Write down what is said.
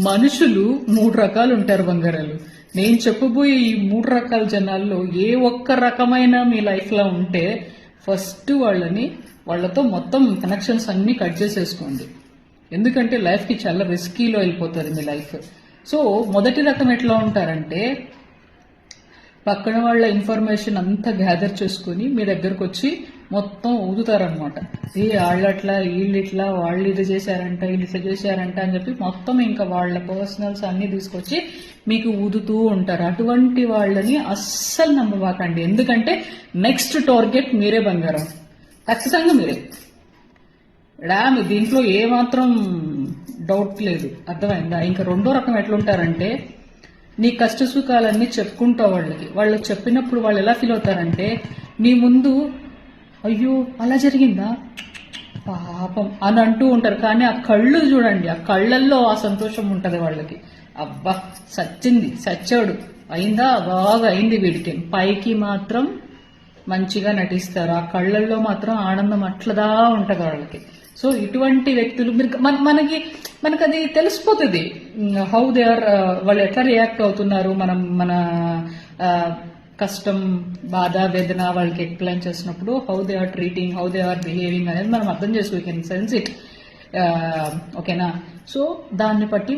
మనుషులు 3 రకాలు ఉంటారు బంగారాలు. నేను చెప్పబోయే ఈ 3 రకాల జనాల్లో ఏ ఒక్క రకమైన మీ లైఫ్ లో ఉంటే ఫస్ట్ వాళ్ళతో మొత్తం కనెక్షన్స్ అన్ని కట్ చేసేసుకోండి. ఎందుకంటే లైఫ్ కి చాలా రిస్కీలో వెళ్ళిపోతుంది మీ లైఫ్. సో మొదటి రకం ఎట్లా ఉంటారంటే పక్కన వాళ్ళ ఇన్ఫర్మేషన్ అంతా గ్యాదర్ చేసుకుని మీ దగ్గరకు వచ్చి మొత్తం ఊదుతారనమాట. వాళ్ళట్లా వీళ్ళు ఇట్లా వాళ్ళు ఇది చేశారంట వీళ్ళు ఇట్లా చేశారంట అని చెప్పి మొత్తం ఇంకా వాళ్ళ పర్సనల్స్ అన్ని తీసుకొచ్చి మీకు ఊదుతూ ఉంటారు. అటువంటి వాళ్ళని అస్సలు నమ్మబాకండి. ఎందుకంటే నెక్స్ట్ టార్గెట్ మీరే బంగారం, ఖచ్చితంగా మీరే. దీంట్లో ఏమాత్రం డౌట్ లేదు, అర్థమైందా? ఇంకా రెండో రకం ఎట్లుంటారంటే నీ కష్ట సుఖాలన్నీ చెప్పుకుంటావు వాళ్ళకి చెప్పినప్పుడు వాళ్ళు ఎలా ఫీల్ అవుతారంటే నీ ముందు అయ్యో అలా జరిగిందా పాపం అని అంటూ ఉంటారు. కానీ ఆ కళ్ళు చూడండి, ఆ కళ్ళల్లో ఆ సంతోషం ఉంటది వాళ్ళకి. అబ్బా సచ్చాడు అయిందా, బాగా అయింది వీడికి. పైకి మాత్రం మంచిగా నటిస్తారు, ఆ కళ్ళల్లో మాత్రం ఆనందం అట్లదా ఉంటది వాళ్ళకి. సో ఇటువంటి వ్యక్తులు మనకు అది తెలిసిపోతుంది హౌ దే ఆర్, వాళ్ళు ఎట్లా రియాక్ట్ అవుతున్నారు, మన కష్టం బాధ వేదన వాళ్ళకి ఎక్స్ప్లెయిన్ చేసినప్పుడు how they are treating, how they are behaving అనేది మనం అర్థం చేసుకో, కెన్ సెన్స్ ఇట్. ఓకేనా? సో దాన్ని బట్టి